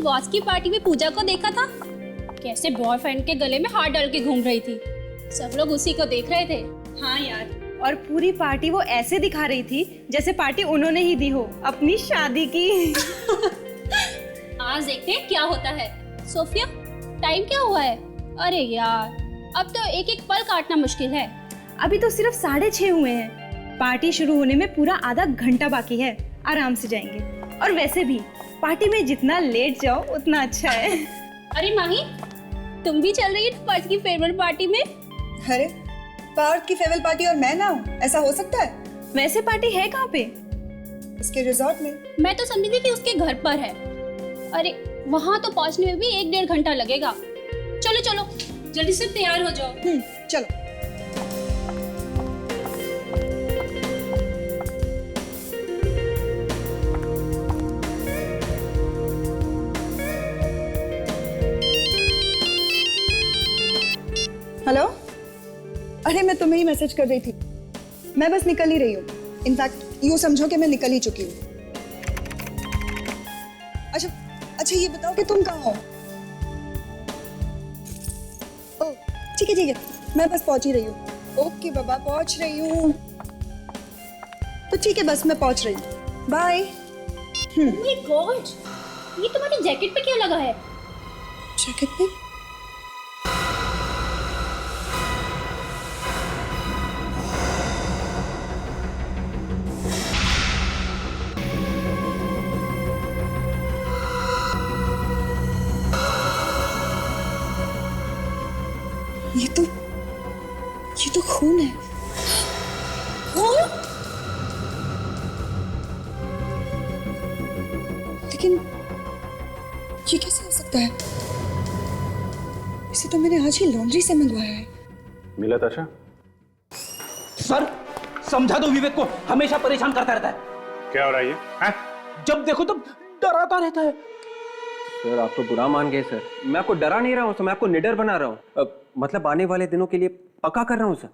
Boss की party में पूजा को देखा था? कैसे बॉयफ्रेंड के गले में हाथ डाल के घूम रही थी। सब लोग उसी को देख रहे थे। हाँ यार, और पूरी पार्टी वो ऐसे दिखा रही थी जैसे पार्टी उन्होंने ही दी हो अपनी शादी की। आज देखते हैं क्या होता है। सोफिया, टाइम क्या हुआ है? अरे यार, अब तो एक एक पल काटना मुश्किल है। अभी तो सिर्फ 6:30 हुए हैं। पार्टी शुरू होने में पूरा आधा घंटा बाकी है। आराम से जाएंगे। और वैसे भी पार्टी में जितना लेट जाओ उतना अच्छा है। अरे माही, तुम भी चल रही है पार्थ की फेयरवेल पार्टी में? अरे, पार्थ की फेयरवेल पार्टी और मैं ना हूँ, ऐसा हो सकता है? वैसे पार्टी है कहाँ पे? इसके रिजॉर्ट में। मैं तो समझी थी कि उसके घर पर है। अरे वहाँ तो पहुँचने में भी 1-1.5 घंटा लगेगा। चलो चलो, जल्दी से तैयार हो जाओ। चलो। हेलो, अरे मैं तुम्हें ही मैसेज कर रही थी। मैं बस निकल ही रही हूँ। इनफैक्ट यूँ समझो कि मैं निकल ही चुकी हूँ। अच्छा ये बताओ कि तुम कहाँ हो? ओह ठीक है, मैं बस पहुँच ही रही हूँ। ओके बाबा, पहुँच रही हूँ। तो ठीक है, बस मैं पहुँच रही हूँ। बाय। ओह माय गॉड, ये तुम्हारी जैकेट पे क्या लगा है? जैकेट पे? ये तो खून है। लेकिन ये कैसे हो सकता है? इसे तो मैंने आज ही लॉन्ड्री से मंगवाया है। मिला ताशा? सर, समझा दो विवेक को, हमेशा परेशान करता रहता है। क्या हो रहा है ये? हैं? जब देखो तब डराता रहता है। सर आप तो बुरा मान गए सर। मैं आपको डरा नहीं रहा हूँ सर, मैं आपको निडर बना रहा हूँ। मतलब आने वाले दिनों के लिए पक्का कर रहा हूँ सर।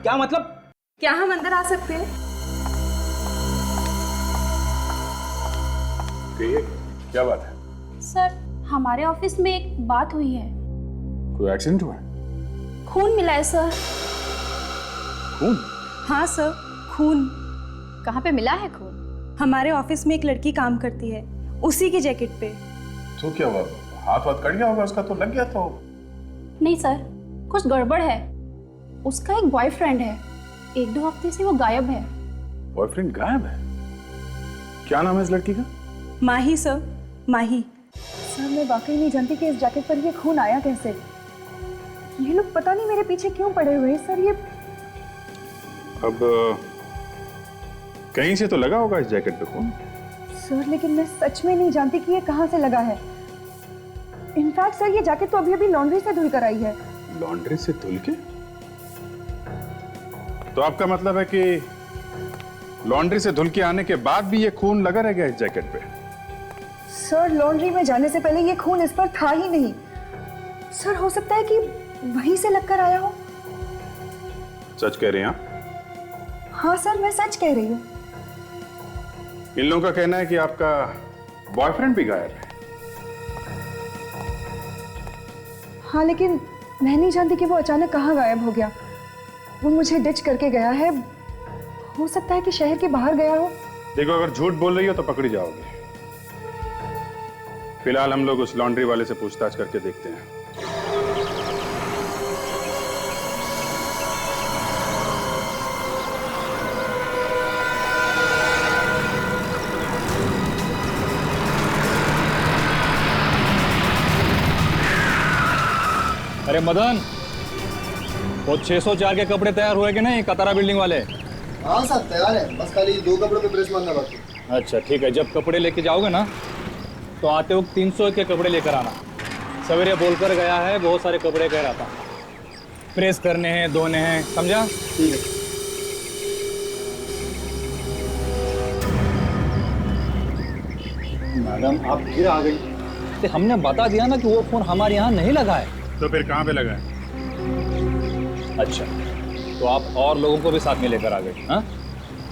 क्या मतलब? क्या हम अंदर आ सकते हैं? कहिए, क्या बात है? सर, हमारे ऑफिस में एक बात हुई है। कोई एक्सीडेंट हुआ है? खून मिला है सर। खून? हाँ सर, खून। कहाँ पे मिला है खून? हमारे ऑफिस में एक लड़की काम करती है, उसी की जैकेट पे। तो क्या हुआ? हाथ कट गया होगा उसका, तो लग गया तो। नहीं सर, कुछ गड़बड़ है। उसका एक बॉयफ्रेंड है, 1-2 हफ्ते से वो गायब है। बॉयफ्रेंड गायब है? क्या नाम है इस लड़की का? माही सर, माही। सर मैं वाकई नहीं जानती कि इस जैकेट पर ये खून आया कैसे। ये लोग पता नहीं मेरे पीछे क्यों पड़े हुए हैं सर। ये अब कहीं से तो लगा होगा इस जैकेट पे खून। सर लेकिन मैं सच में नहीं जानती कि ये कहाँ से लगा है। इनफैक्ट सर ये जैकेट तो अभी लॉन्ड्री से धुल कर आई है। लॉन्ड्री से धुल के? तो आपका मतलब है कि लॉन्ड्री से धुल के आने के बाद भी ये खून लगा रह गया इस जैकेट पे? सर लॉन्ड्री में जाने से पहले ये खून इस पर था ही नहीं। सर हो सकता है कि वहीं से लगकर आया हो। सच कह रहे हैं आप? हाँ सर, मैं सच कह रही हूँ। इन लोगों का कहना है कि आपका बॉयफ्रेंड भी गायब है। हाँ लेकिन मैं नहीं जानती कि वो अचानक कहाँ गायब हो गया। वो मुझे डिच करके गया है। हो सकता है कि शहर के बाहर गया हो। देखो, अगर झूठ बोल रही हो तो पकड़ी जाओगी। फिलहाल हम लोग उस लॉन्ड्री वाले से पूछताछ करके देखते हैं। अरे मदन, वो 604 के कपड़े तैयार हुए कि नहीं, कतारा बिल्डिंग वाले? हाँ साहब तैयार है, बस खाली 2 कपड़ों पे प्रेस मारना बाकी। अच्छा ठीक है, जब कपड़े लेके जाओगे ना तो आते वक्त 300 के कपड़े लेकर आना। सवेरे बोलकर गया है बहुत सारे कपड़े कह रहा था, प्रेस करने हैं, धोने हैं, समझा? ठीक है। मैडम आप फिर आ गई। तो हमने बता दिया ना कि वो फोन हमारे यहाँ नहीं लगा है। तो फिर कहाँ पे लगा है? अच्छा, तो आप और लोगों को भी साथ में लेकर आ गए? हाँ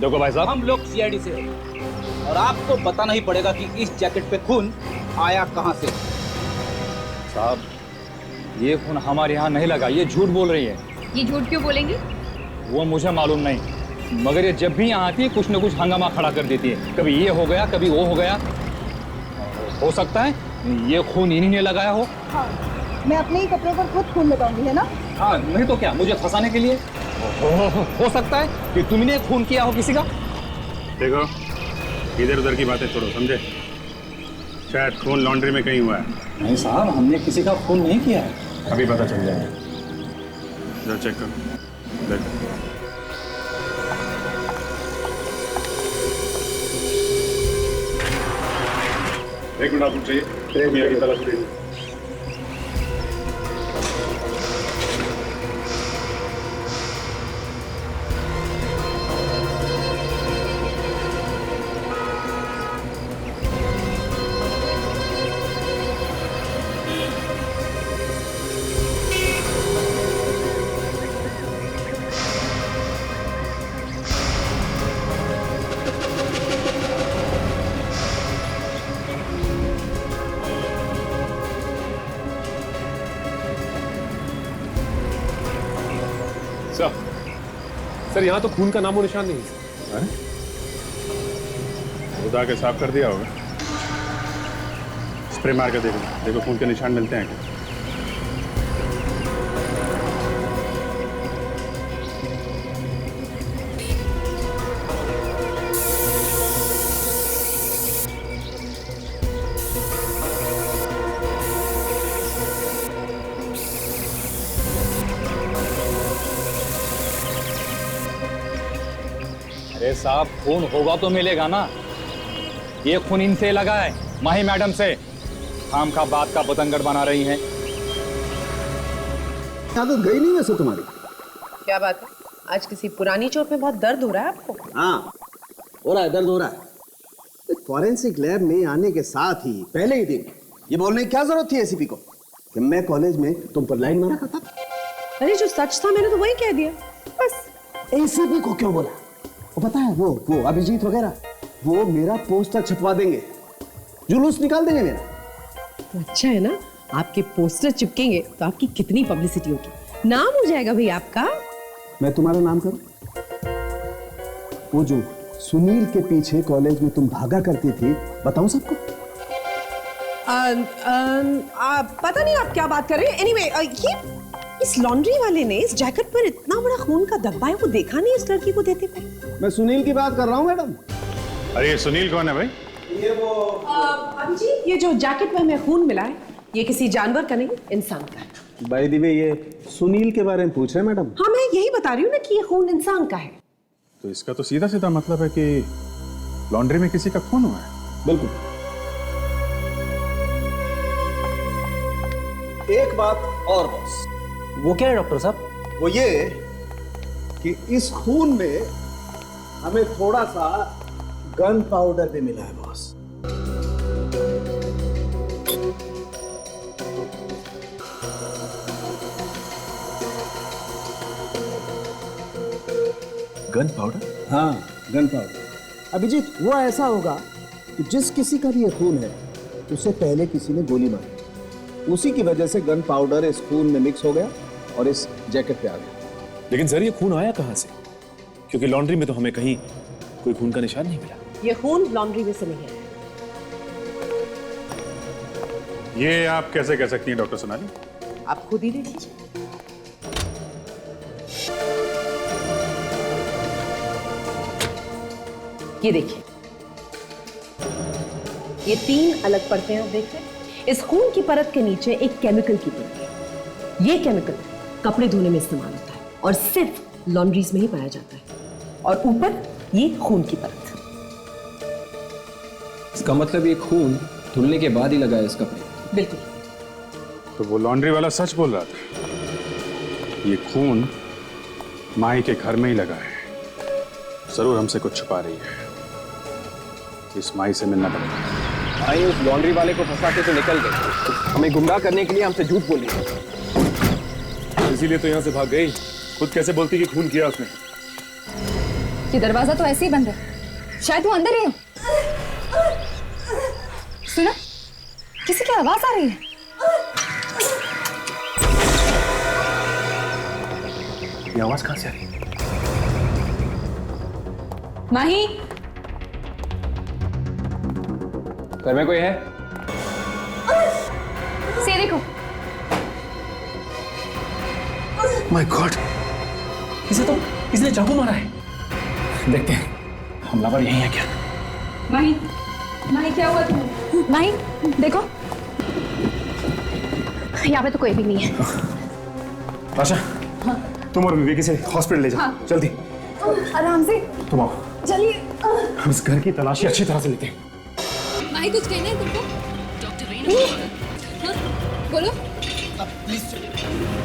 देखो भाई साहब, हम लोग सीआईडी से हैं और आपको पता नहीं पड़ेगा कि इस जैकेट पे खून आया कहां से? साहब, ये खून हमारे यहाँ नहीं लगा, ये झूठ बोल रही है। ये झूठ क्यों बोलेंगे? वो मुझे मालूम नहीं, मगर ये जब भी यहाँ आती है कुछ न कुछ हंगामा खड़ा कर देती है। कभी ये हो गया, कभी वो हो गया। हो सकता है ये खून इन्हीं ने लगाया हो। हाँ, मैं अपने ही कपड़ों पर खुद खून लगाऊंगी, है ना? हाँ, नहीं तो क्या, मुझे फंसाने के लिए। हो सकता है कि तुमने खून किया हो किसी का। देखो, इधर उधर की बातें छोड़ो, समझे? शायद खून लॉन्ड्री में कहीं हुआ है। नहीं साहब, हमने किसी का खून नहीं किया है। अभी पता चल जाएगा। जरा चेक करो, देखो। एक मिनट आपको चाहिए, मियां की तलाश लीजिए। सर यहाँ तो खून का नामो निशान नहीं। उदा के साफ कर दिया होगा। स्प्रे मार के देखो, देखो खून के निशान मिलते हैं क्या। अरे साहब, खून होगा तो मिलेगा ना। ये खून इनसे लगा है, माही मैडम से। काम का बात का बतंगड़ बना रही हैं। आदत गई नहीं वैसे तुम्हारी। क्या बात है, आज किसी पुरानी चोट में बहुत दर्द हो रहा है आपको? हाँ, हो रहा है, दर्द हो रहा है। फॉरेंसिक लैब में आने के साथ ही पहले ही दिन ये बोलने की क्या जरूरत थी एसीपी को कि मैं कॉलेज में तुम पर लाइन मारा करता? अरे जो सच था मैंने तो वही कह दिया बस। एसीपी को क्यों बोला? वो पता है, वो अभिजीत वगैरह वो मेरा पोस्टर छपवा देंगे, जुलूस निकाल देंगे मेरा। तो अच्छा है ना, आपके पोस्टर चिपकेंगे तो आपकी कितनी पब्लिसिटी होगी, नाम हो जाएगा भाई आपका। मैं तुम्हारा नाम करूं? वो जो सुनील के पीछे कॉलेज में तुम भागा करती थी, बताऊं सबको? पता नहीं आप क्या बात कर रहे हैं। एनीवे, ये इस लॉन्ड्री वाले ने इस जैकेट पर इतना बड़ा खून का धब्बा है, वो देखा नहीं इस लड़की को देते हुए? मैं सुनील की बात कर रहा हूं मैडम। अरे ये सुनील कौन है भाई? ये वो अभिजीत, ये जो जैकेट में हमें खून मिला है, ये किसी जानवर का नहीं, इंसान का है। बाय द वे, ये सुनील के बारे में पूछ रहे हैं मैडम? हाँ, मैं यही बता रही हूँ ना कि ये खून इंसान का है। तो इसका तो सीधा सीधा मतलब है कि लॉन्ड्री में किसी का खून हुआ है। बिल्कुल। एक बात और बॉस। वो क्या है डॉक्टर साहब? वो ये कि इस खून में हमें थोड़ा सा गन पाउडर भी मिला है बॉस। Gun powder? हाँ, गन पाउडर। अभिजीत, वो ऐसा होगा कि जिस किसी का भी ये खून है उसे पहले किसी ने गोली मारी, उसी की वजह से गन पाउडर इस खून में मिक्स हो गया और इस जैकेट पे आ गया। लेकिन सर ये खून आया कहाँ से? क्योंकि लॉन्ड्री में तो हमें कहीं कोई खून का निशान नहीं मिला। ये खून लॉन्ड्री में से नहीं है। ये आप कैसे कह सकती हैं डॉक्टर सोनाली? आप खुद ही देख लीजिए। ये देखिए, ये 3 अलग परतें आप देख रहे हैं। इस खून की परत के नीचे एक केमिकल की परत है। ये केमिकल कपड़े धोने में इस्तेमाल होता है और सिर्फ लॉन्ड्रीज में ही पाया जाता है। और ऊपर ये खून की परत। इसका मतलब ये खून धुलने के बाद ही लगा है इस कपड़े। बिल्कुल। तो वो लॉन्ड्री वाला सच बोल रहा था। ये खून माही के घर में ही लगा है। जरूर हमसे कुछ छुपा रही है। इस माही से मिलना पड़ेगा। माही उस लॉन्ड्री वाले को फंसा के तो निकल गई, हमें गुमराह करने के लिए हमसे झूठ बोली। इसीलिए तो यहाँ से भाग गई। खुद कैसे बोलती कि खून किया उसने? ये दरवाजा तो ऐसे ही बंद है, शायद वो अंदर ही हो। सुना, किसी की आवाज आ रही है। ये आवाज कहां से आ रही है? माही, घर में कोई है? से देखो। माय गॉड, इसने चाकू मारा है। देखते हैं हमलावर यही है क्या। माही, माही क्या हुआ तुम्हें? माही देखो, यहाँ पे तो कोई भी नहीं है। आशा, तुम और विवेक इसे हॉस्पिटल ले जाओ। जल्दी आराम से, तुम आओ। चलिए। हम इस घर की तलाशी अच्छी तरह से लेते हैं। माही कुछ कहना है तुमको? डॉक्टर हाँ? बोलो।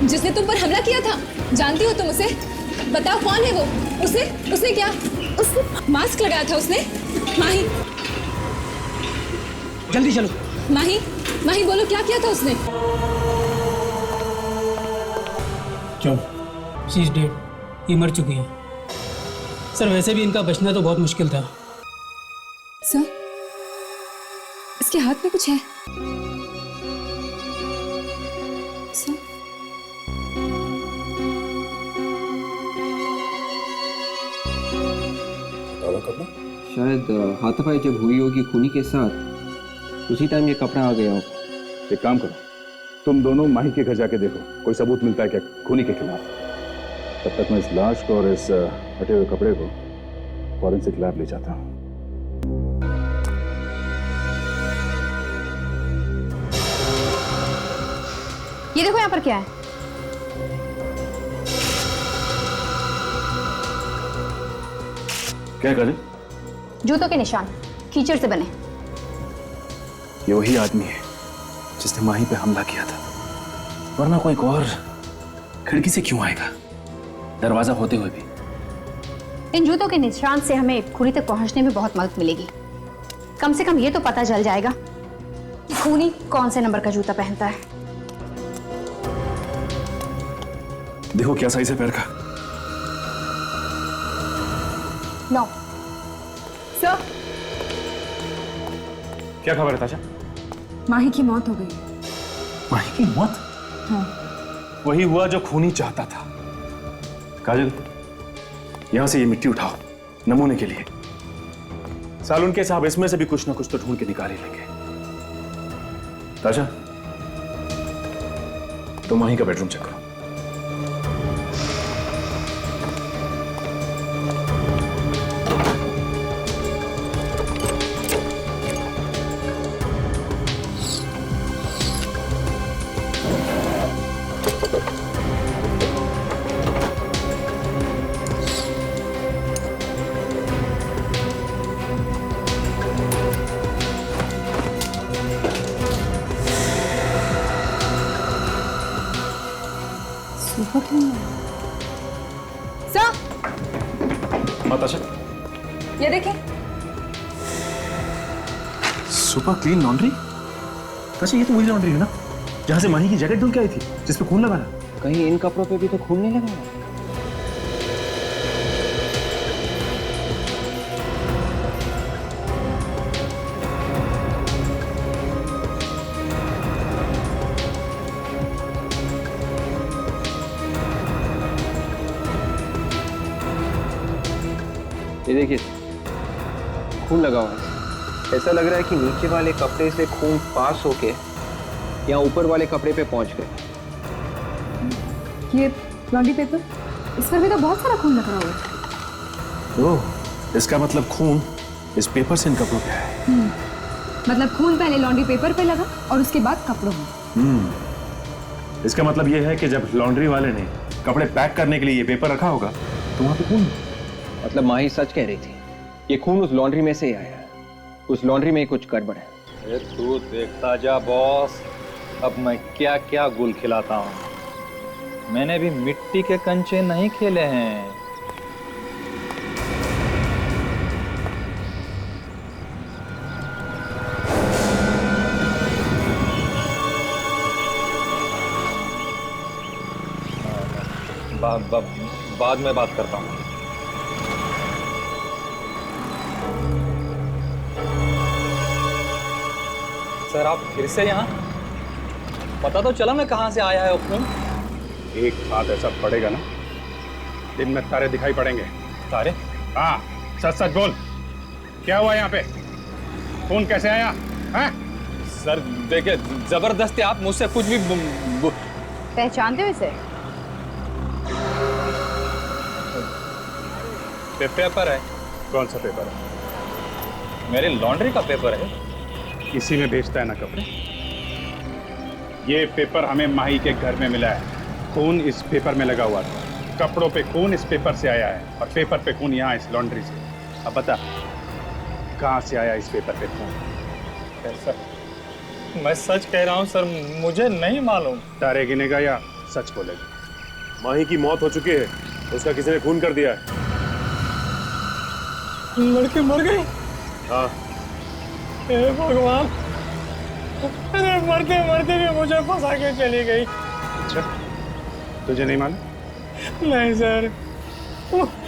जिसने तुम पर हमला किया था, जानती हो तुम उसे? बताओ कौन है वो? उसने क्या? उसने मास्क लगाया था उसने? माही, जल्दी चलो। माही बोलो क्या किया था उसने? क्यों? शी इज डेड, ये मर चुकी है। सर वैसे भी इनका बचना तो बहुत मुश्किल था। सर, इसके हाथ में कुछ है। सर, शायद हाथापाई जब हुई होगी खूनी के साथ, उसी टाइम ये कपड़ा आ गया होगा। एक काम करो, तुम दोनों माही के घर जाके देखो कोई सबूत मिलता है क्या खूनी के खिलाफ। तब तक मैं इस लाश को और इस हटे हुए कपड़े को फॉरेंसिक लैब ले जाता हूँ। ये देखो यहाँ पर क्या है। क्या कर? जूतों के निशान, कीचड़ से बने। ये वही आदमी है जिसने माही पे हमला किया था, वरना कोई और खिड़की से क्यों आएगा, दरवाजा होते हुए भी। इन जूतों के निशान से हमें खूनी तक पहुंचने में बहुत मदद मिलेगी। कम से कम ये तो पता चल जाएगा कि खूनी कौन से नंबर का जूता पहनता है। देखो क्या साइज है पैर का। 9। सर, क्या खबर है ताशा? माही की मौत हो गई। माही की मौत? हाँ। वही हुआ जो खूनी चाहता था। काजल, यहां से ये मिट्टी उठाओ नमूने के लिए। सालून के साहब इसमें से भी कुछ ना कुछ तो ढूंढ के निकाल ही लेंगे। ताशा, तो माही का बेडरूम चेक करो। सर, ताशा, ये देखें। Super clean laundry. ताशा, ये तो वही लॉन्ड्री है ना जहां से माही की जैकेट धुल के आई थी, जिस पे खून लगा था। कहीं इन कपड़ों पे भी तो खून नहीं लगा? ये देखिए, खून लगा हुआ है। ऐसा लग रहा है कि नीचे वाले कपड़े से खून पास होके यहाँ ऊपर वाले कपड़े पे पहुंच गए। ये लॉन्ड्री पेपर, इस पर भी तो बहुत सारा खून लग रहा हुआ है। ओह, इसका मतलब खून इस पेपर से इन कपड़ों पे है। मतलब खून पहले लॉन्ड्री पेपर पे लगा और उसके बाद कपड़ों में। इसका मतलब यह है कि जब लॉन्ड्री वाले ने कपड़े पैक करने के लिए ये पेपर रखा होगा तो वहां पे खून। मतलब माही सच कह रही थी, ये खून उस लॉन्ड्री में से ही आया है। उस लॉन्ड्री में ही कुछ गड़बड़ है। तू देखता जा बॉस, अब मैं क्या क्या गुल खिलाता हूँ। मैंने भी मिट्टी के कंचे नहीं खेले हैं। बाद में बात करता हूँ। सर आप फिर से यहाँ? पता तो चला ना कहाँ से आया है वो खून? एक हाथ ऐसा पड़ेगा ना, दिन में तारे दिखाई पड़ेंगे। तारे? हाँ, सच सच बोल, क्या हुआ यहाँ पे? खून कैसे आया? हैं? सर देखिए, जबरदस्ती आप मुझसे कुछ भी पहचानते हो इसे? पेपर है। कौन सा पेपर है? मेरी लॉन्ड्री का पेपर है। इसी में बेचता है ना कपड़े? ये पेपर हमें माही के घर में मिला है। खून इस पेपर में लगा हुआ था, कपड़ों पे खून इस पेपर से आया है, और पेपर पे खून यहाँ इस लॉन्ड्री से। अब बता, कहाँ से आया इस पेपर पे खून? सर मैं सच कह रहा हूँ सर, मुझे नहीं मालूम। तारे गिनेगा या सच बोलेगा? माही की मौत हो चुकी है, उसका किसी ने खून कर दिया है। लड़के मर गए? हाँ। हे भगवान, अरे मरते मरते भी मुझे फंसा के चली गई। अच्छा, तुझे नहीं मालूम? नहीं सर,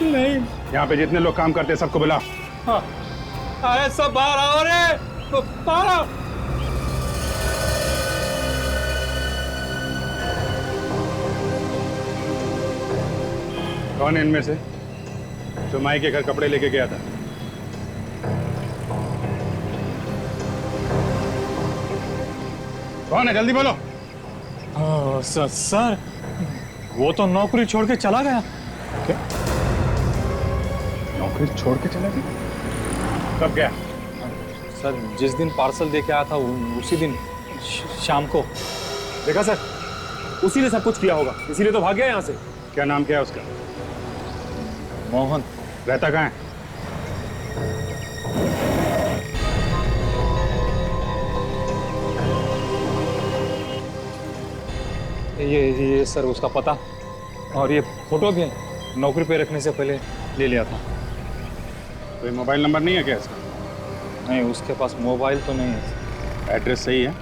नहीं। यहाँ पे जितने लोग काम करते हैं सबको बुला। हाँ, अरे सब बाहर आओ रे, बाहर आओ। कौन है इनमें से जो माई के घर कपड़े लेके गया था? कौन है, जल्दी बोलो। सर वो तो नौकरी छोड़ के चला गया। क्या? नौकरी छोड़ के चला गया? कब गया? सर जिस दिन पार्सल दे के आया था उसी दिन शाम को। देखा सर, उसी ने सब कुछ किया होगा, इसीलिए तो भाग गया यहाँ से। क्या नाम क्या है उसका? मोहन। रहता कहाँ है? ये सर उसका पता और ये फोटो भी नौकरी पे रखने से पहले ले लिया था। कोई मोबाइल नंबर नहीं है क्या इसका? नहीं, उसके पास मोबाइल तो नहीं है। एड्रेस सही है?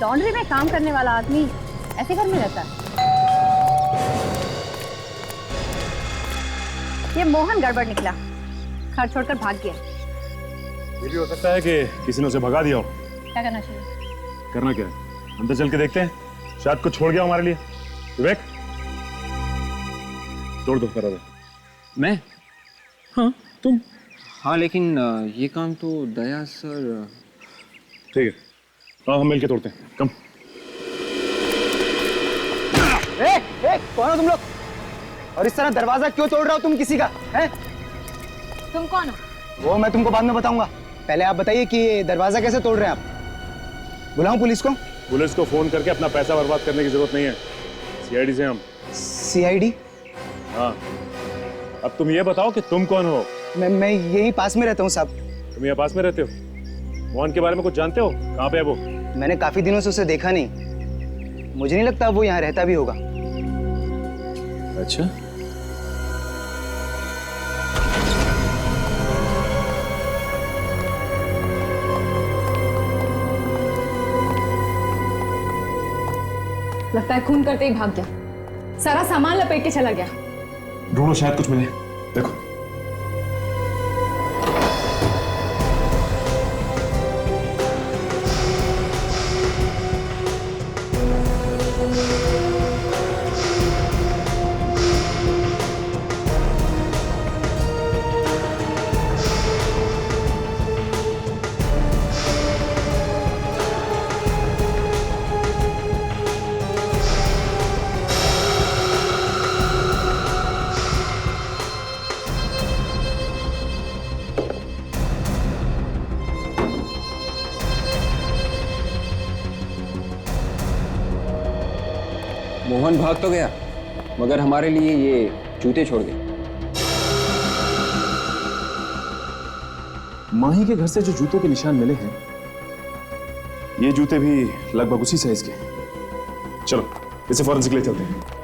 लॉन्ड्री में काम करने वाला आदमी ऐसे घर में रहता है? ये मोहन गड़बड़ निकला, घर छोड़कर भाग गया। ये भी हो सकता है कि किसी ने उसे भगा दिया हो। क्या करना चाहिए? करना क्या है, अंदर चल के देखते हैं, शायद कुछ छोड़ गया हमारे लिए। विवेक, तोड़ दो, करा दो। मैं? हाँ तुम। हाँ लेकिन ये काम तो दया सर। ठीक है, हाँ हम मिलके तोड़ते हैं। कम। कौन हो तुम लोग? और इस तरह दरवाजा क्यों तोड़ रहे हो तुम किसी का? हैं? तुम कौन हो? वो मैं तुमको बाद में बताऊंगा, पहले आप बताइए कि ये दरवाजा कैसे तोड़ रहे हैं आप? बुलाऊं पुलिस को? पुलिस को फोन करके अपना पैसा बर्बाद करने की जरूरत नहीं है, सीआईडी से हम। सीआईडी? हाँ, अब तुम ये बताओ कि तुम कौन हो? मैं यहीं पास में रहता हूँ साहब। तुम यहाँ पास में रहते हो? मोहन के बारे में कुछ जानते हो? कहाँ पे है वो? मैंने काफी दिनों से उसे देखा नहीं, मुझे नहीं लगता वो यहाँ रहता भी होगा। अच्छा, लगता है खून करते ही भाग गया, सारा सामान लपेट के चला गया। ढूंढो, शायद कुछ मिले। देखो, मोहन भाग तो गया, मगर हमारे लिए ये जूते छोड़ गए। माही के घर से जो जूतों के निशान मिले हैं, ये जूते भी लगभग उसी साइज के। चलो इसे फॉरेंसिक ले चलते हैं।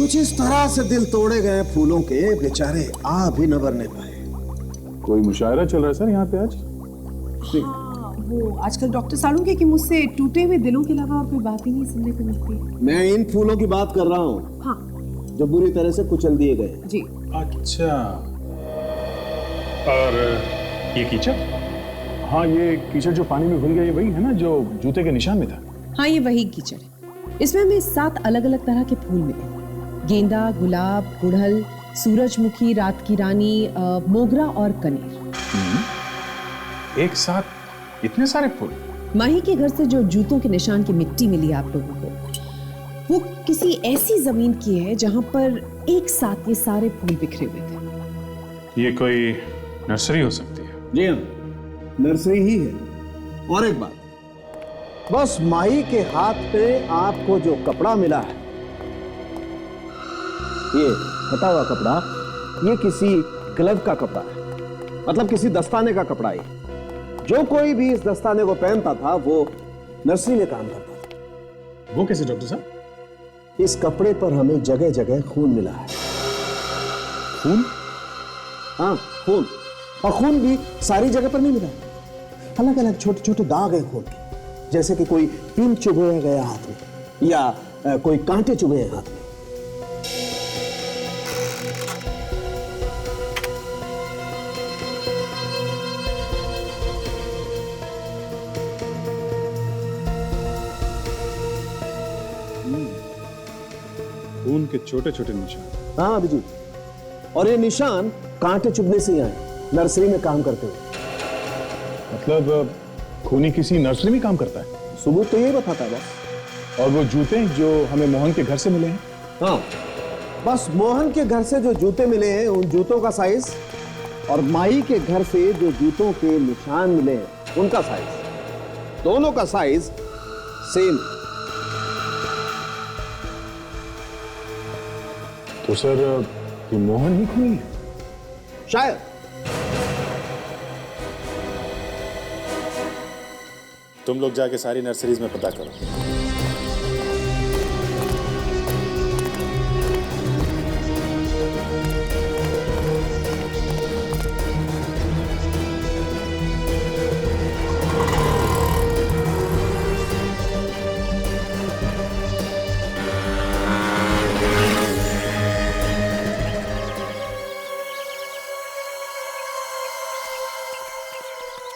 कुछ इस तरह से दिल तोड़े गए फूलों के, बेचारे आ भी न भरने पाए। कोई मुशायरा चल रहा है सर यहाँ पे आज? हाँ, वो आजकल डॉक्टर सालुंके की मुझसे टूटे हुए दिलों के अलावा और कोई बात ही नहीं सुनने को मिलती। मैं इन फूलों की बात कर रहा हूँ। हाँ जो बुरी तरह से कुचल दिए गए। जी। अच्छा, और ये कीचड़? हाँ, ये कीचड़ जो पानी में घुल गया, ये वही है ना जो जूते के निशान में था? हाँ, ये वही कीचड़ है। इसमें हमें 7 अलग अलग तरह के फूल मिले। गेंदा, गुलाब, गुड़हल, सूरजमुखी, रात की रानी, मोगरा और कनेर। एक साथ इतने सारे फूल? माही के घर से जो जूतों के निशान की मिट्टी मिली आप लोगों को, वो किसी ऐसी जमीन की है जहां पर एक साथ ये सारे फूल बिखरे हुए थे। ये कोई नर्सरी हो सकती है? जी हाँ, नर्सरी ही है। और एक बात, बस माही के हाथ पे आपको जो कपड़ा मिला है, ये फटा हुआ कपड़ा, ये किसी ग्लव का कपड़ा है, मतलब किसी दस्ताने का कपड़ा है। जो कोई भी इस दस्ताने को पहनता था वो नर्सरी में काम करता था। वो कैसे डॉक्टर साहब? इस कपड़े पर हमें जगह जगह खून मिला है। खून? हाँ, खून। और खून भी सारी जगह पर नहीं मिला, अलग अलग छोटे छोटे दाग हैं खून के, जैसे कि कोई पिन चुभे गया हाथ में या कोई कांटे चुभे हाथ में। खून के छोटे छोटे निशान। हाँ अभिजीत, और ये निशान कांटे चुभने से ही आए नर्सरी में काम करते हुए। मतलब खूनी किसी नर्सरी में काम करता है? सबूत तो यही बताता है बस। और वो जूते जो हमें मोहन के घर से मिले हैं? हाँ, बस मोहन के घर से जो जूते मिले हैं उन जूतों का साइज, और माही के घर से जो जूतों के निशान मिले हैं उनका साइज, दोनों का साइज सेम। तो सर ये मोहन ही खूनी है? शायद। तुम लोग जाके सारी नर्सरीज में पता करो।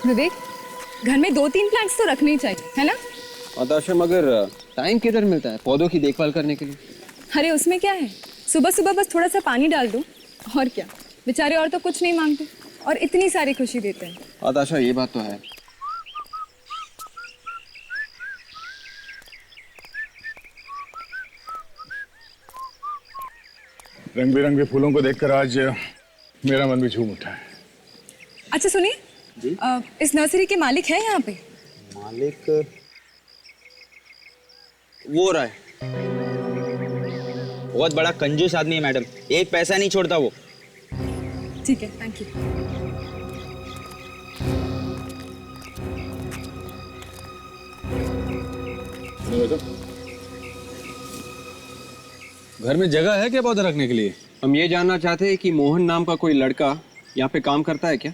विवेक, घर में 2-3 प्लांट्स तो रखने ही चाहिए, है ना? आदाशा, मगर टाइम किधर मिलता है पौधों की देखभाल करने के लिए? अरे उसमें क्या है, सुबह सुबह बस थोड़ा सा पानी डाल दो, और क्या। बेचारे और तो कुछ नहीं मांगते और इतनी सारी खुशी देते हैं। आदाशा, ये बात तो है। रंग बिरंगे फूलों को देखकर आज मेरा मन भी झूम उठा है। अच्छा सुनिए, इस नर्सरी के मालिक है यहाँ पे? मालिक वो रहा है, बहुत बड़ा कंजूस आदमी है मैडम, एक पैसा नहीं छोड़ता वो। ठीक है, थैंक यू। घर में जगह है क्या पौधे रखने के लिए? हम ये जानना चाहते हैं कि मोहन नाम का कोई लड़का यहाँ पे काम करता है क्या?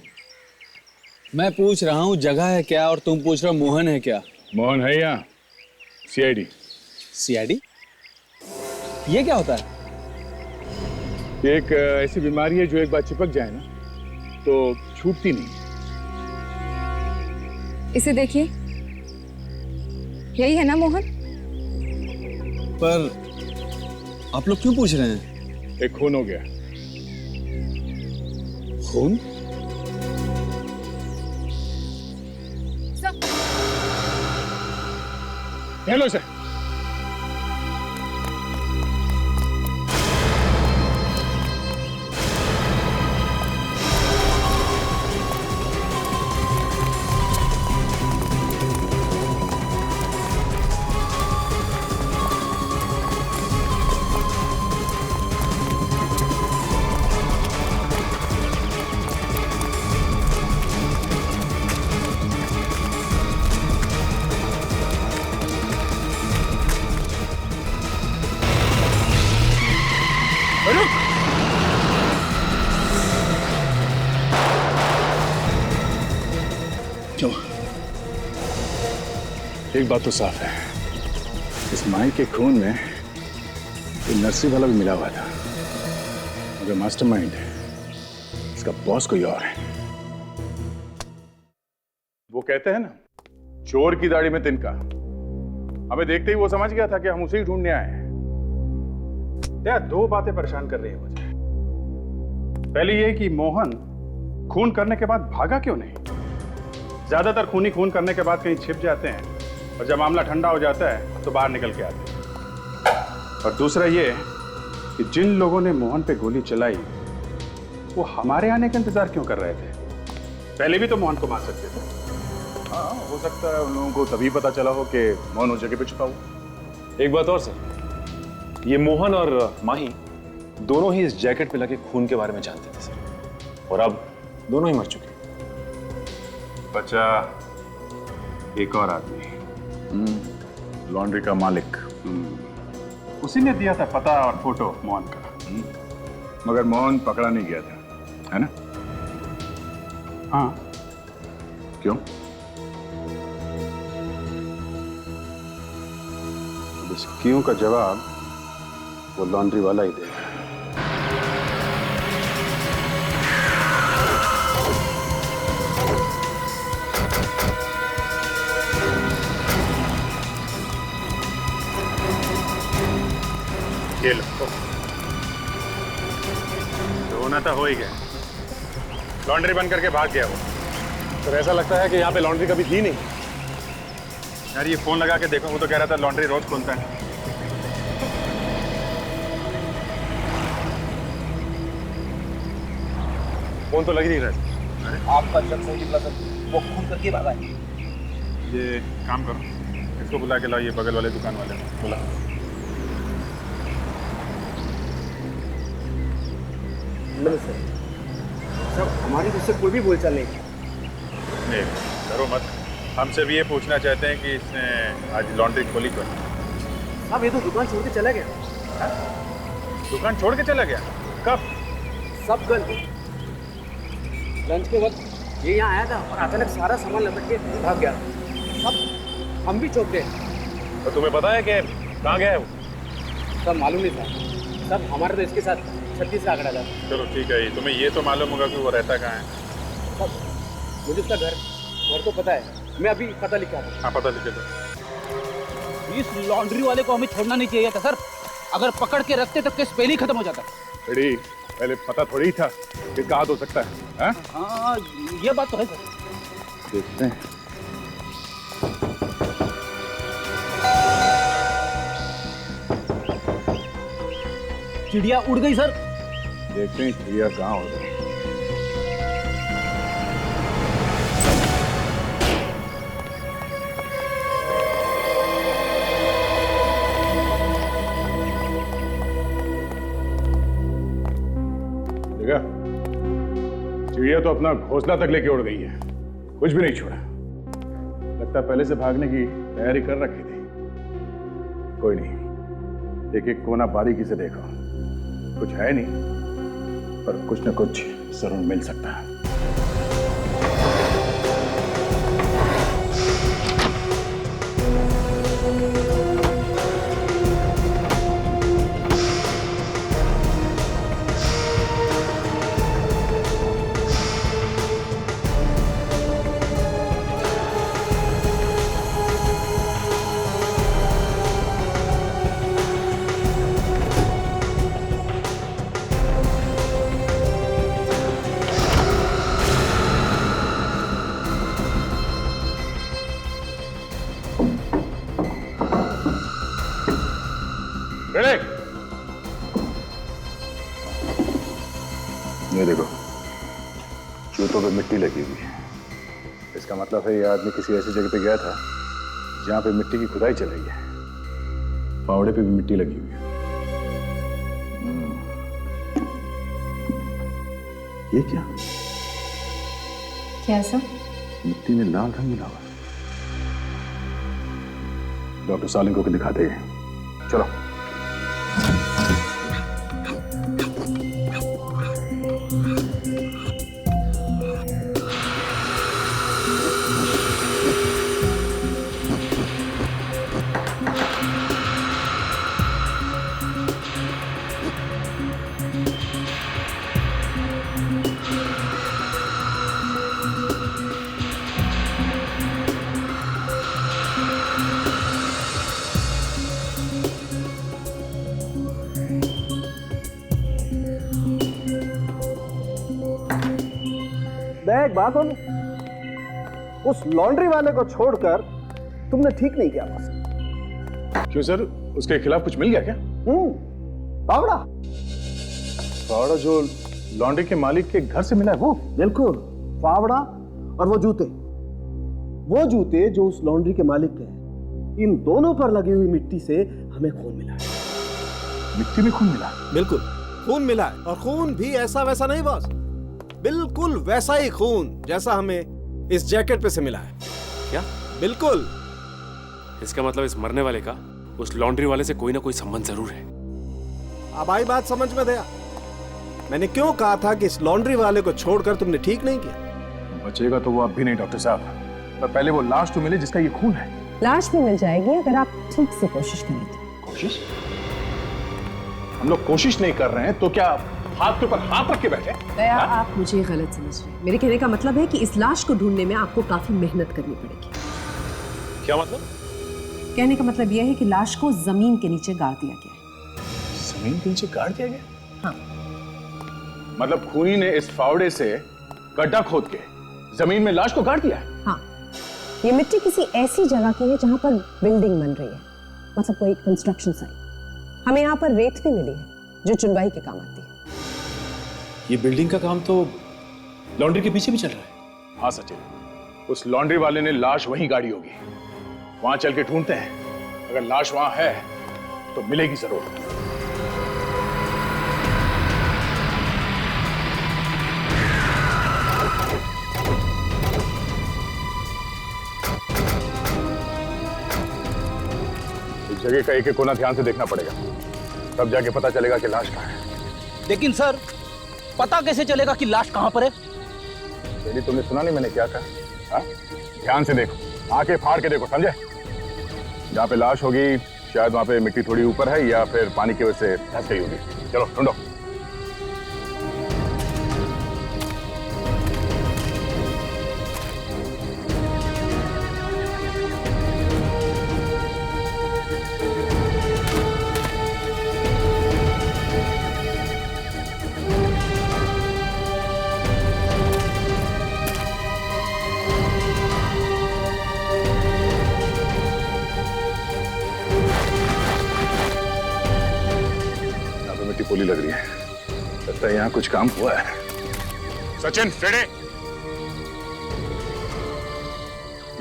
मैं पूछ रहा हूँ जगह है क्या, और तुम पूछ रहे हो मोहन है क्या? मोहन है यहाँ सीआईडी। सीआईडी? ये क्या होता है? ये एक ऐसी बीमारी है जो एक बार चिपक जाए ना तो छूटती नहीं। इसे देखिए, यही है ना मोहन? पर आप लोग क्यों पूछ रहे हैं? एक खून हो गया। खून? Hello sir. क्यों? एक बात तो साफ है, इस माई के खून में ये नर्सरी वाला भी मिला हुआ था, मगर मास्टरमाइंड इसका बॉस कोई और है। वो कहते हैं ना, चोर की दाढ़ी में तिनका। हमें देखते ही वो समझ गया था कि हम उसे ही ढूंढने आए हैं। यार दो बातें परेशान कर रही है मुझे। पहली ये कि मोहन खून करने के बाद भागा क्यों नहीं? ज्यादातर खूनी खून करने के बाद कहीं छिप जाते हैं और जब मामला ठंडा हो जाता है तो बाहर निकल के आते हैं। और दूसरा ये कि जिन लोगों ने मोहन पे गोली चलाई वो हमारे आने का इंतजार क्यों कर रहे थे? पहले भी तो मोहन को मार सकते थे। हाँ, हो सकता है उन लोगों को तभी पता चला हो कि मोहन उस जगह पे छुपा हुआ। एक बात और सर, ये मोहन और माही दोनों ही इस जैकेट पे लगे खून के बारे में जानते थे सर, और अब दोनों ही मर चुके। बचा एक और आदमी, लॉन्ड्री का मालिक। उसी ने दिया था पता और फोटो मोहन का। मगर मोहन पकड़ा नहीं गया था, है ना? हाँ। क्यों? अब इस क्यों का जवाब वो लॉन्ड्री वाला ही देगा। ये लो, रोना तो हो ही गया। लॉन्ड्री बंद करके भाग गया वो। तो ऐसा लगता है कि यहाँ पे लॉन्ड्री कभी थी नहीं। यार ये फोन लगा के देखो, वो तो कह रहा था लॉन्ड्री रोज खुलता है। फोन तो लग ही नहीं रहा। आपका जब फोन निकला सर, वो खून करके भागा है। ये काम करो, इसको बुला के लाओ, ये बगल वाले दुकान वाले बुला। नमस्ते सर, हमारी उससे कोई भी बोलचाल नहीं। नहीं डरो मत, हमसे भी ये पूछना चाहते हैं कि इसने आज लॉन्ड्री खोली क्यों? अब ये तो दुकान छोड़ के चला गया। दुकान छोड़ के चला गया? कब? सब कल लंच के वक्त ये यहाँ आया था और अचानक सारा सामान लपट के भाग गया। सब हम भी चौंक गए। तो तुम्हें पता है कि कहाँ गया है वो? सब मालूम नहीं था। सब हमारे तो इसके साथ 36 का आंकड़ा था। चलो ठीक है, तुम्हें ये तो मालूम होगा कि वो रहता कहाँ है? सब मुझे उसका घर तो पता है। मैं अभी पता लिखा था। हाँ पता लिखे दो। इस लॉन्ड्री वाले को हमें छोड़ना नहीं चाहिए था सर। अगर पकड़ के रखते तो केस पहले ही खत्म हो जाता। रेडी, पहले पता थोड़ी ही था कि कहाँ हो सकता है। हाँ ये बात तो है सर। देखते हैं। चिड़िया उड़ गई सर। देखते हैं चिड़िया कहाँ हो गई। देखा, चिड़िया तो अपना घोंसला तक लेके उड़ गई है, कुछ भी नहीं छोड़ा। लगता है पहले से भागने की तैयारी कर रखी थी। कोई नहीं, एक एक कोना बारीकी से देखो। कुछ है नहीं, पर कुछ न कुछ जरूर मिल सकता है। ये देखो, जूतों पे मिट्टी लगी हुई है। इसका मतलब है ये आदमी किसी ऐसी जगह पे गया था जहां पे मिट्टी की खुदाई चल रही है। फावड़े पे भी मिट्टी लगी हुई है। ये क्या? क्या सर? मिट्टी में लाल रंग मिला हुआ। डॉक्टर सालिम को दिखाते हैं। चलो। दया एक बात बोलूं, उस लॉन्ड्री वाले को छोड़कर तुमने ठीक नहीं किया बस। क्यों सर, उसके खिलाफ कुछ मिल गया क्या? पावड़ा। पावड़ा जो लॉन्ड्री के मालिक के घर से मिला है वो? बिल्कुल, पावड़ा और वो जूते जो उस लॉन्ड्री के मालिक के हैं, इन दोनों पर लगी हुई मिट्टी से हमें खून मिला है। मिट्टी में खून मिला? बिल्कुल, खून मिला है, और खून भी ऐसा वैसा नहीं बॉस, बिल्कुल वैसा ही खून जैसा हमें इस जैकेट पे से मिला है। क्या? बिल्कुल। इसका मतलब इस मरने वाले का उस लॉन्ड्री वाले से कोई ना कोई संबंध जरूर है। अब आई बात समझ में दया, मैंने क्यों कहा था कि इस लॉन्ड्री वाले को छोड़कर तुमने ठीक नहीं किया? बचेगा तो वो अब भी नहीं डॉक्टर साहब, पर पहले वो लाश तो मिले जिसका ये खून है। लाश भी मिल जाएगी अगर आप ठीक से कोशिश करें तो। कोशिश? हम लोग कोशिश नहीं कर रहे हैं तो क्या हाथ के ऊपर हाथ रख के बैठे? दया, आप मुझे गलत समझ रहे हैं। मेरे कहने का मतलब है कि इस लाश को ढूंढने में आपको काफी मेहनत करनी पड़ेगी। क्या मतलब? कहने का मतलब यह है कि लाश को जमीन के नीचे गाड़ दिया गया है। जमीन के नीचे गाड़ दिया गया? हाँ। मतलब खूनी ने इस फावड़े से गड्ढा खोद के जमीन में लाश को गाड़ दिया है? हाँ, ये मिट्टी किसी ऐसी जगह की है जहां पर बिल्डिंग बन रही है, मतलब कोई कंस्ट्रक्शन साइट। हमें यहाँ पर रेत भी मिली है जो चुनवाई के काम आती है। ये बिल्डिंग का काम तो लॉन्ड्री के पीछे भी चल रहा है। हाँ सचिन, उस लॉन्ड्री वाले ने लाश वहीं गाड़ी होगी, वहां चल के ढूंढते हैं। अगर लाश वहां है तो मिलेगी जरूर। इस जगह का एक एक कोना ध्यान से देखना पड़ेगा, तब जाके पता चलेगा कि लाश कहाँ है। लेकिन सर, पता कैसे चलेगा कि लाश कहां पर है? यदि तुमने सुना नहीं मैंने क्या कहा? हाँ? ध्यान से देखो, आंखें फाड़ के देखो, समझे? जहाँ पे लाश होगी शायद वहां पे मिट्टी थोड़ी ऊपर है या फिर पानी की वजह से धंस गई होगी। चलो ढूंढो। पोली लग रही है, लगता है यहाँ कुछ काम हुआ है। सचिन फेड़े,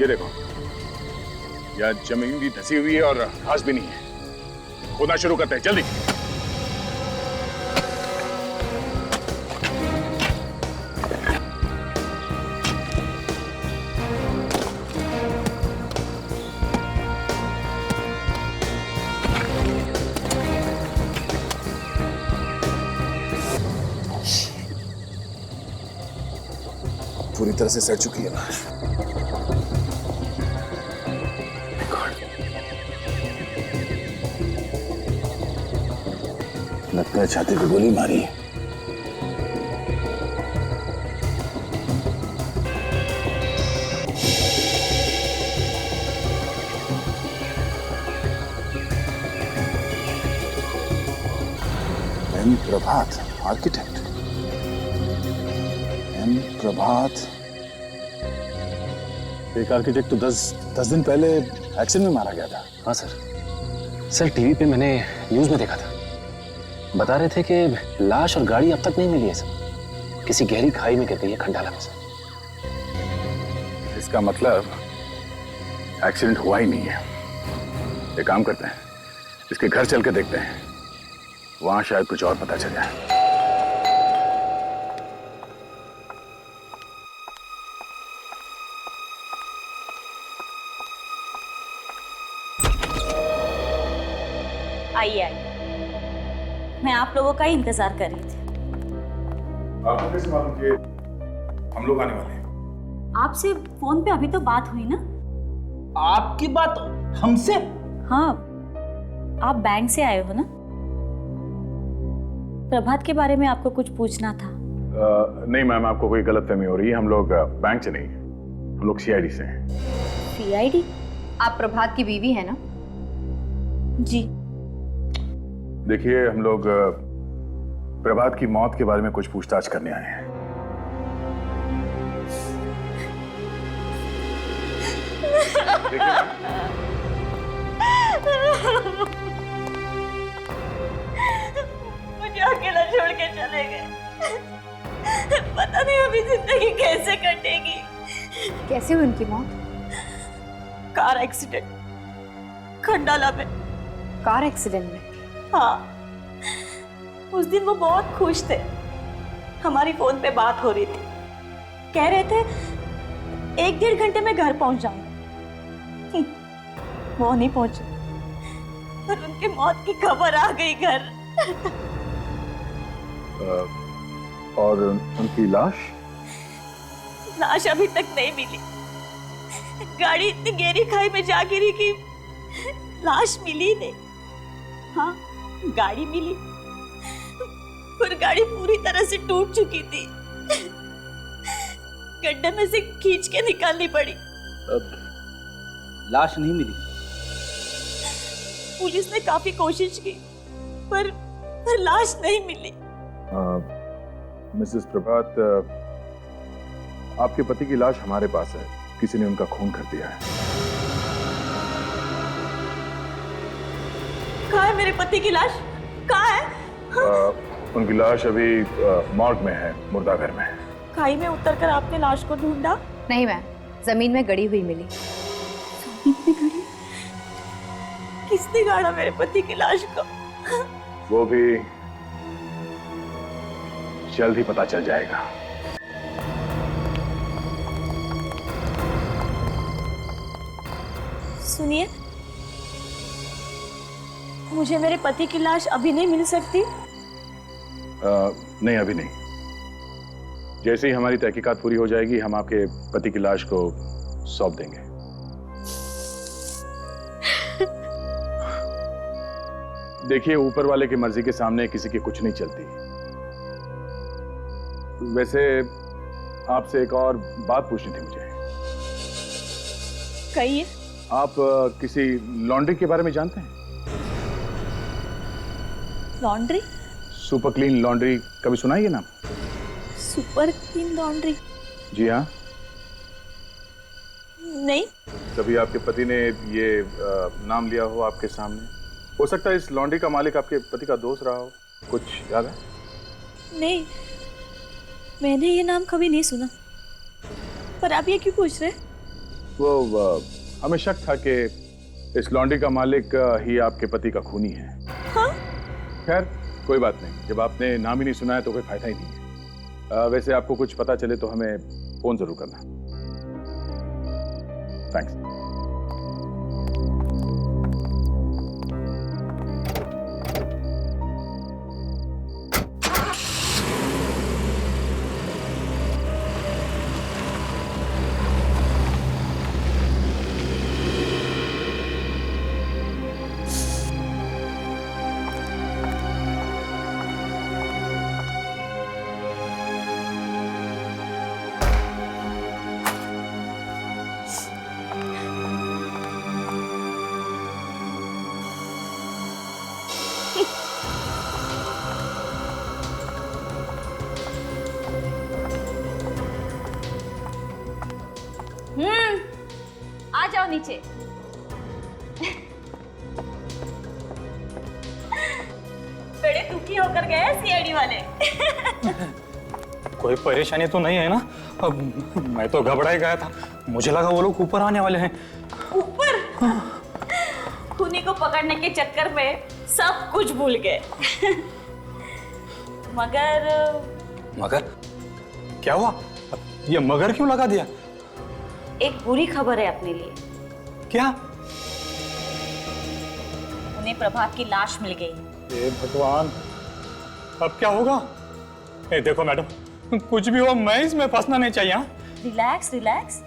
ये देखो, यहाँ जमीन भी धसी हुई है और घास भी नहीं है। खोदना शुरू करते हैं, जल्दी। पूरी तरह से सड़ चुकी है लाश। लगता है छाती पे गोली मारी है। एम प्रभात, आर्किटेक्ट। एम प्रभात, एक आर्किटेक्ट तो 10 दिन पहले एक्सीडेंट में मारा गया था। हाँ सर, टीवी पे मैंने न्यूज में देखा था, बता रहे थे कि लाश और गाड़ी अब तक नहीं मिली है सर, किसी गहरी खाई में गिर गई है खंडाला में सर। इसका मतलब एक्सीडेंट हुआ ही नहीं है। एक काम करते हैं, इसके घर चल के देखते हैं, वहां शायद कुछ और पता चल जाए। आइए आइए, मैं आप लोगों का ही इंतजार कर रही थी। आपको कैसे मालूम कि हम लोग आने वाले हैं? आपसे फोन पे अभी तो बात हुई ना। आपकी बात हमसे? हाँ, आप बैंक से आए हो ना। प्रभात के बारे में आपको कुछ पूछना था। नहीं मैम, आपको कोई गलतफहमी हो रही है। हम लोग बैंक से नहीं, हम लोग सीआईडी से हैं। सीआईडी? आप प्रभात की बीवी है ना? जी। देखिए, हम लोग प्रभात की मौत के बारे में कुछ पूछताछ करने आए हैं। मुझे अकेला छोड़ के चले गए। पता नहीं अभी जिंदगी कैसे कटेगी। कैसे हुई उनकी मौत? कार एक्सीडेंट, खंडाला में। कार एक्सीडेंट में? हाँ, उस दिन वो बहुत खुश थे। हमारी फोन पे बात हो रही थी। कह रहे थे 1-1.5 घंटे में घर पहुंच जाऊंगा। वो नहीं पहुंचे और उनकी मौत की खबर आ गई घर। और उनकी लाश? लाश अभी तक नहीं मिली। गाड़ी इतनी गहरी खाई में जा गिरी कि लाश मिली नहीं। हाँ, गाड़ी मिली पर गाड़ी पूरी तरह से टूट चुकी थी। गड्ढे में से खींच के निकालनी पड़ी। लाश नहीं मिली? पुलिस ने काफी कोशिश की पर लाश नहीं मिली। मिसेस प्रभात, आपके पति की लाश हमारे पास है। किसी ने उनका खून कर दिया है। कहाँ है मेरे पति की लाश? कहाँ है? उनकी लाश अभी मॉर्ग में है, मुर्दाघर में। खाई में उतरकर आपने लाश को ढूंढा? नहीं मैम, जमीन में गड़ी हुई मिली। जमीन में गड़ी? किसने गाड़ा मेरे पति की लाश को? वो भी जल्द ही पता चल जाएगा। सुनिए, मुझे मेरे पति की लाश अभी नहीं मिल सकती? नहीं, अभी नहीं। जैसे ही हमारी तहकीकात पूरी हो जाएगी, हम आपके पति की लाश को सौंप देंगे। देखिए, ऊपर वाले की मर्जी के सामने किसी की कुछ नहीं चलती। वैसे आपसे एक और बात पूछनी थी मुझे। कहिए। आप किसी लॉन्ड्री के बारे में जानते हैं? लॉन्ड्री? सुपर क्लीन लॉन्ड्री, कभी सुना है ये नाम? Super clean laundry? जी हाँ। नहीं। कभी आपके पति ने ये नाम लिया हो आपके सामने? हो सकता है इस लॉन्ड्री का मालिक आपके पति का दोस्त रहा हो। कुछ याद है? नहीं, मैंने ये नाम कभी नहीं सुना। पर आप ये क्यों पूछ रहे? वो हमें शक था कि इस लॉन्ड्री का मालिक ही आपके पति का खूनी है। हाँ? खैर, कोई बात नहीं। जब आपने नाम ही नहीं सुना है तो कोई फायदा ही नहीं है। वैसे आपको कुछ पता चले तो हमें फोन जरूर करना। थैंक्स। आ जाओ नीचे। बड़े दुखी होकर गए सीआईडी वाले। कोई परेशानी तो नहीं है ना? अब मैं तो घबरा ही गया था। मुझे लगा वो लोग ऊपर आने वाले हैं। ऊपर? खूनी को पकड़ने के चक्कर में सब कुछ भूल गए। मगर क्या हुआ? ये मगर क्यों लगा दिया? एक बुरी खबर है अपने लिए। क्या? उन्हें प्रभात की लाश मिल गई। हे भगवान, अब क्या होगा? देखो मैडम, कुछ भी हो, मैं इसमें फंसना नहीं चाहिए। रिलैक्स रिलैक्स,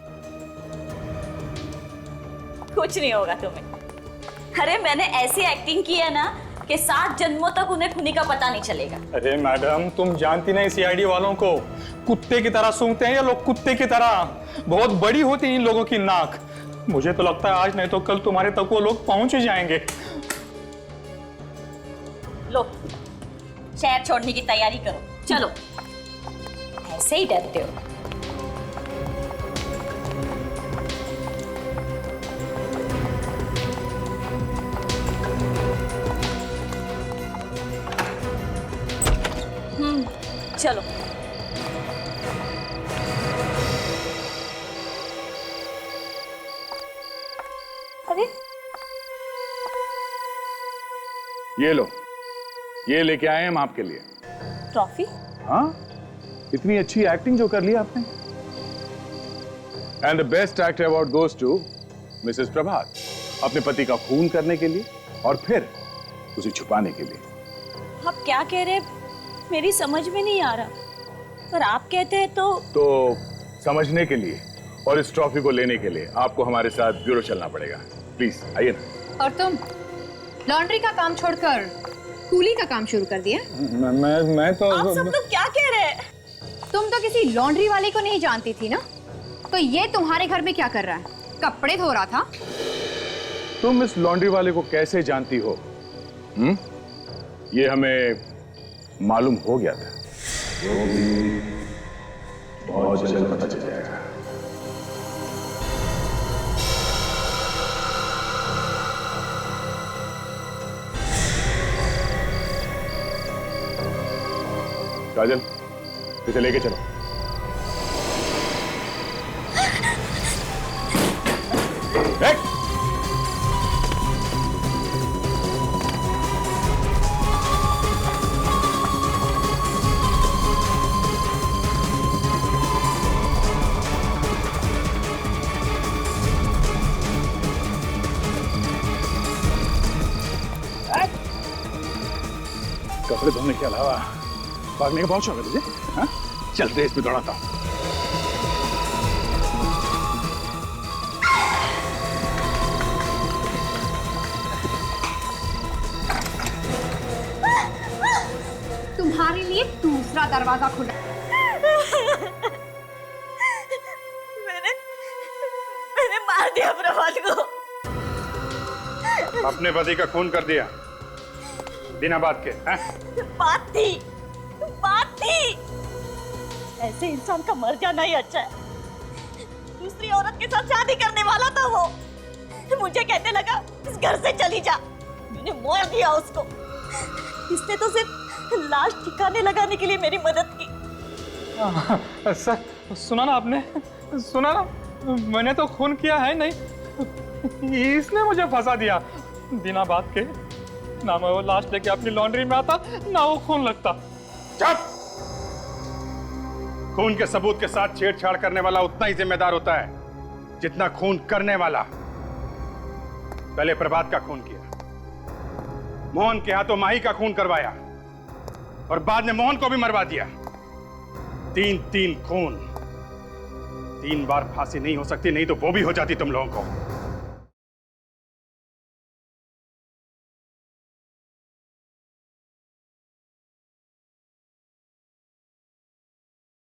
कुछ नहीं होगा तुम्हें। अरे मैंने ऐसी एक्टिंग की है ना कि 7 जन्मों तक उन्हें खूनी का पता नहीं चलेगा। अरे मैडम, तुम जानती नहीं सीआईडी वालों को, कुत्ते की तरह सूंघते हैं ये लोग, कुत्ते की तरह। बहुत बड़ी होती है इन लोगों की नाक। मुझे तो लगता है आज नहीं तो कल तुम्हारे तक वो लोग पहुंच ही जाएंगे। लो, शहर छोड़ने की तैयारी करो, चलो। ऐसे ही डरते हो। चलो। अरे ये लो, ये लेके आए हम आपके लिए। ट्रॉफी? हाँ, इतनी अच्छी एक्टिंग जो कर ली आपने। And the best actor award goes to mrs Prabhat, अपने पति का खून करने के लिए और फिर उसे छुपाने के लिए। आप क्या कह रहे हैं? मेरी समझ में नहीं आ रहा, पर आप कहते हैं तो समझने के लिए और इस ट्रॉफी को लेने के लिए आपको हमारे साथ ब्यूरो चलना पड़ेगा। प्लीज आइए ना। और तुम लॉन्ड्री का काम छोड़कर कूली का काम शुरू कर दिया? मैं तो आप सब लोग क्या कह रहे हैं? तुम तो किसी लॉन्ड्री वाले को नहीं जानती थी ना, तो ये तुम्हारे घर में क्या कर रहा है? कपड़े धो रहा था। तुम इस लॉन्ड्री वाले को कैसे जानती हो? ये हमें मालूम हो गया था। बहुत जल्द पता चल जाएगा। काजल, इसे लेके चलो। कपड़े धोने के अलावा भागने का बहुत शौक है तुझे? हाँ? चल रेस में दौड़ाता हूं। तुम्हारे लिए दूसरा दरवाजा खुला। मैंने मार दिया प्रभात को। अपने पति का खून कर दिया बिना बात के? बात थी। ऐसे इंसान का मर जाना ही अच्छा है। दूसरी औरत के साथ शादी करने वाला था वो। मुझे कहने लगा इस घर से चली जा। मैंने मार दिया उसको। इसने तो सिर्फ लाश ठिकाने लगाने के लिए मेरी मदद की। सर सुना ना आपने? सुना ना, मैंने तो खून किया है नहीं, इसने मुझे फंसा दिया बिना बात के। ना मैं वो लाश लेके अपनी लॉन्ड्री में आता, ना वो खून लगता। चुप! खून के सबूत के साथ छेड़छाड़ करने वाला उतना ही जिम्मेदार होता है जितना खून करने वाला। पहले प्रभात का खून किया, मोहन के हाथों माही का खून करवाया और बाद में मोहन को भी मरवा दिया। 3 खून। 3 बार फांसी नहीं हो सकती, नहीं तो वो भी हो जाती तुम लोगों को।